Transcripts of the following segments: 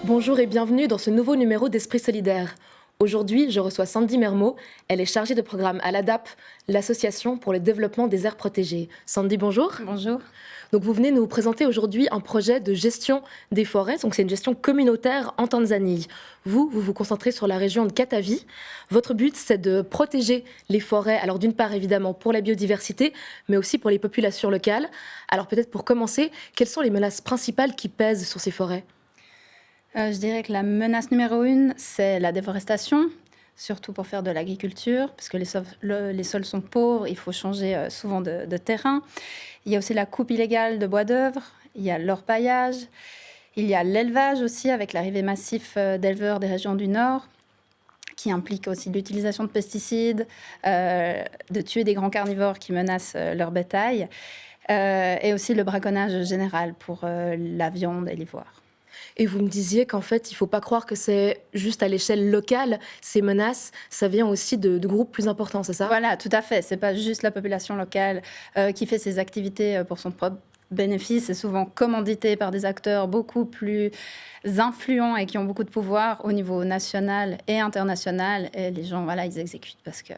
Bonjour et bienvenue dans ce nouveau numéro d'Esprit Solidaire. Aujourd'hui, je reçois Sandy Mermot. Elle est chargée de programme à l'ADAP, l'Association pour le développement des aires protégées. Sandy, bonjour. Bonjour. Donc vous venez nous présenter aujourd'hui un projet de gestion des forêts. Donc c'est une gestion communautaire en Tanzanie. Vous vous concentrez sur la région de Katavi. Votre but, c'est de protéger les forêts. Alors d'une part, évidemment, pour la biodiversité, mais aussi pour les populations locales. Alors peut-être pour commencer, quelles sont les menaces principales qui pèsent sur ces forêts ? Je dirais que la menace numéro 1, c'est la déforestation, surtout pour faire de l'agriculture, parce que les sols sont pauvres, il faut changer souvent de terrain. Il y a aussi la coupe illégale de bois d'œuvre, il y a l'orpaillage, il y a l'élevage aussi, avec l'arrivée massive d'éleveurs des régions du Nord, qui implique aussi l'utilisation de pesticides, de tuer des grands carnivores qui menacent leur bétail, et aussi le braconnage général pour la viande et l'ivoire. Et vous me disiez qu'en fait, il ne faut pas croire que c'est juste à l'échelle locale, ces menaces, ça vient aussi de groupes plus importants, c'est ça ? Voilà, tout à fait. Ce n'est pas juste la population locale qui fait ces activités pour son propre bénéfice. C'est souvent commandité par des acteurs beaucoup plus influents et qui ont beaucoup de pouvoir au niveau national et international. Et les gens, voilà, ils exécutent parce que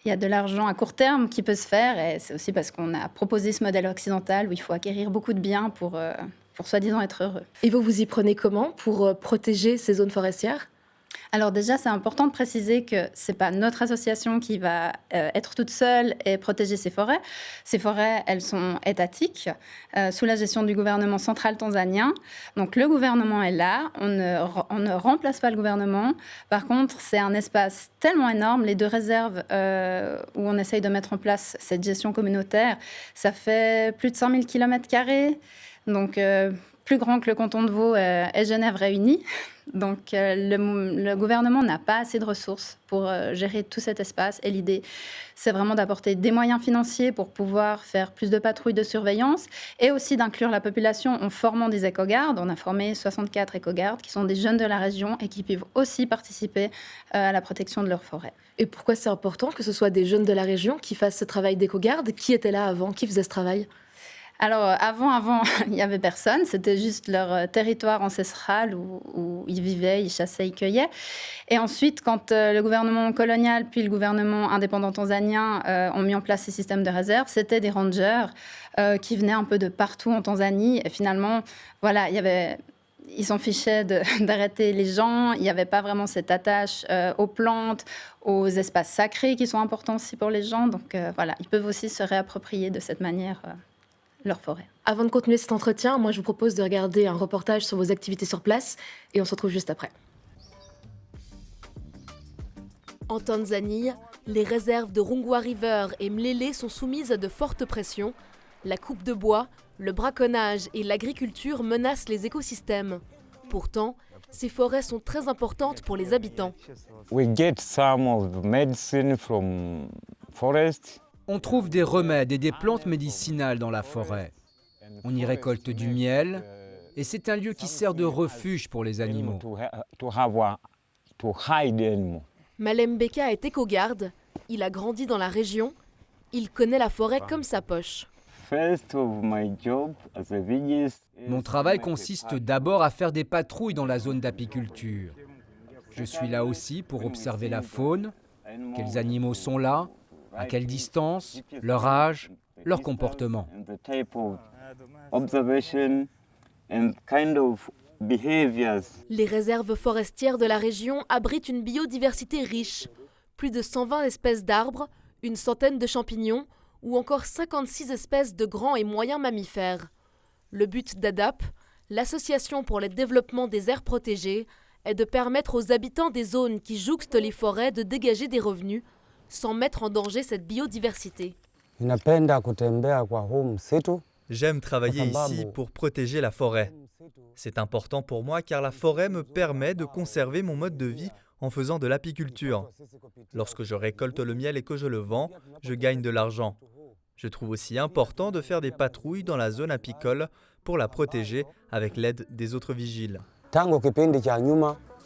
il y a de l'argent à court terme qui peut se faire. Et c'est aussi parce qu'on a proposé ce modèle occidental où il faut acquérir beaucoup de biens pour soi-disant être heureux. Et vous vous y prenez comment pour protéger ces zones forestières ? Alors déjà, c'est important de préciser que ce n'est pas notre association qui va être toute seule et protéger ces forêts. Ces forêts, elles sont étatiques, sous la gestion du gouvernement central tanzanien. Donc le gouvernement est là, on ne remplace pas le gouvernement. Par contre, c'est un espace tellement énorme, les deux réserves où on essaye de mettre en place cette gestion communautaire, ça fait plus de 100 000 km². Donc, plus grand que le canton de Vaud et Genève réunis. Donc, le gouvernement n'a pas assez de ressources pour gérer tout cet espace. Et l'idée, c'est vraiment d'apporter des moyens financiers pour pouvoir faire plus de patrouilles de surveillance et aussi d'inclure la population en formant des éco-gardes. On a formé 64 éco-gardes qui sont des jeunes de la région et qui peuvent aussi participer à la protection de leurs forêts. Et pourquoi c'est important que ce soit des jeunes de la région qui fassent ce travail d'éco-garde ? Qui était là avant ? Qui faisait ce travail ? Alors, avant, il n'y avait personne. C'était juste leur territoire ancestral où ils vivaient, ils chassaient, ils cueillaient. Et ensuite, quand le gouvernement colonial puis le gouvernement indépendant tanzanien ont mis en place ces systèmes de réserve, c'était des rangers qui venaient un peu de partout en Tanzanie. Et finalement, voilà, ils s'en fichaient d'arrêter les gens. Il n'y avait pas vraiment cette attache aux plantes, aux espaces sacrés qui sont importants aussi pour les gens. Donc, voilà, ils peuvent aussi se réapproprier de cette manière leur forêt. Avant de continuer cet entretien, moi je vous propose de regarder un reportage sur vos activités sur place et on se retrouve juste après. En Tanzanie, les réserves de Rungwa River et Mlele sont soumises à de fortes pressions. La coupe de bois, le braconnage et l'agriculture menacent les écosystèmes. Pourtant, ces forêts sont très importantes pour les habitants. We get some of the medicine from forest. On trouve des remèdes et des plantes médicinales dans la forêt. On y récolte du miel et c'est un lieu qui sert de refuge pour les animaux. Malem Beka est éco-garde. Il a grandi dans la région. Il connaît la forêt comme sa poche. Mon travail consiste d'abord à faire des patrouilles dans la zone d'apiculture. Je suis là aussi pour observer la faune, quels animaux sont là, à quelle distance, leur âge, leur comportement. Les réserves forestières de la région abritent une biodiversité riche. Plus de 120 espèces d'arbres, une centaine de champignons ou encore 56 espèces de grands et moyens mammifères. Le but d'ADAP, l'Association pour le développement des aires protégées, est de permettre aux habitants des zones qui jouxtent les forêts de dégager des revenus sans mettre en danger cette biodiversité. J'aime travailler ici pour protéger la forêt. C'est important pour moi car la forêt me permet de conserver mon mode de vie en faisant de l'apiculture. Lorsque je récolte le miel et que je le vends, je gagne de l'argent. Je trouve aussi important de faire des patrouilles dans la zone apicole pour la protéger avec l'aide des autres vigiles.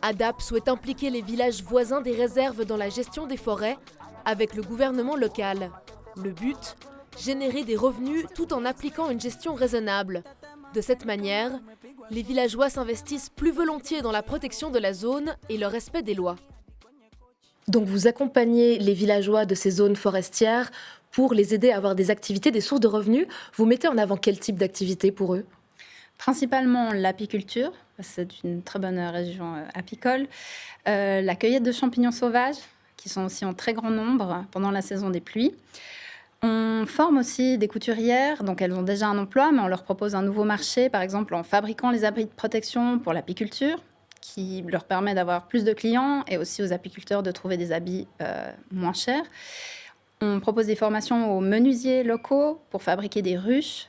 ADAP souhaite impliquer les villages voisins des réserves dans la gestion des forêts avec le gouvernement local. Le but, générer des revenus tout en appliquant une gestion raisonnable. De cette manière, Les villageois s'investissent plus volontiers dans la protection de la zone et le respect des lois. Donc vous accompagnez les villageois de ces zones forestières pour les aider à avoir des activités, des sources de revenus. Vous mettez en avant quel type d'activité pour eux ? Principalement l'apiculture, c'est une très bonne région apicole, la cueillette de champignons sauvages, qui sont aussi en très grand nombre pendant la saison des pluies. On forme aussi des couturières, donc elles ont déjà un emploi, mais on leur propose un nouveau marché, par exemple en fabriquant les abris de protection pour l'apiculture, qui leur permet d'avoir plus de clients et aussi aux apiculteurs de trouver des habits moins chers. On propose des formations aux menuisiers locaux pour fabriquer des ruches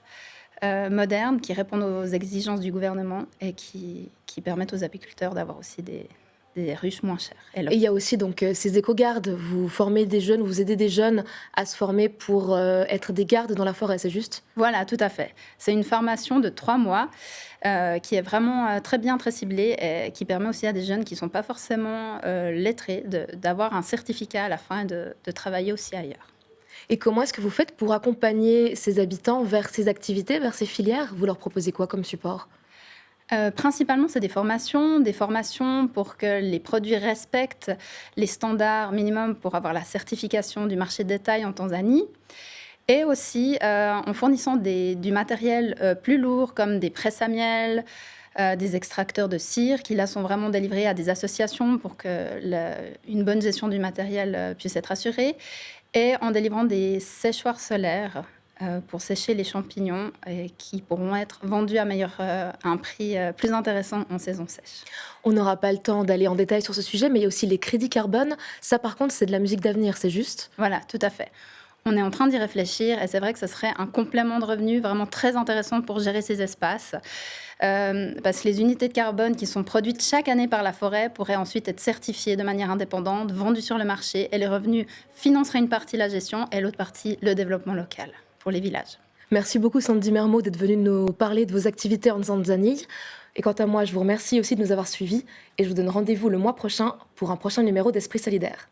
modernes qui répondent aux exigences du gouvernement et qui permettent aux apiculteurs d'avoir aussi des ruches moins chères. Et il y a aussi donc ces éco-gardes. Vous formez des jeunes, vous aidez des jeunes à se former pour être des gardes dans la forêt, c'est juste ? Voilà, tout à fait. C'est une formation de 3 mois qui est vraiment très bien, très ciblée et qui permet aussi à des jeunes qui ne sont pas forcément lettrés d'avoir un certificat à la fin et de travailler aussi ailleurs. Et comment est-ce que vous faites pour accompagner ces habitants vers ces activités, vers ces filières ? Vous leur proposez quoi comme support ? Principalement, c'est des formations pour que les produits respectent les standards minimums pour avoir la certification du marché de détail en Tanzanie. Et aussi en fournissant du matériel plus lourd comme des presses à miel, des extracteurs de cire qui là sont vraiment délivrés à des associations pour qu'une bonne gestion du matériel puisse être assurée. Et en délivrant des séchoirs solaires pour sécher les champignons et qui pourront être vendus à un prix plus intéressant en saison sèche. On n'aura pas le temps d'aller en détail sur ce sujet, mais il y a aussi les crédits carbone. Ça, par contre, c'est de la musique d'avenir, c'est juste ? Voilà, tout à fait. On est en train d'y réfléchir et c'est vrai que ce serait un complément de revenus vraiment très intéressant pour gérer ces espaces. Parce que les unités de carbone qui sont produites chaque année par la forêt pourraient ensuite être certifiées de manière indépendante, vendues sur le marché et les revenus financeraient une partie la gestion et l'autre partie le développement local pour les villages. Merci beaucoup Sandy Mermo d'être venue nous parler de vos activités en Tanzanie. Et quant à moi, je vous remercie aussi de nous avoir suivis et je vous donne rendez-vous le mois prochain pour un prochain numéro d'Esprit Solidaire.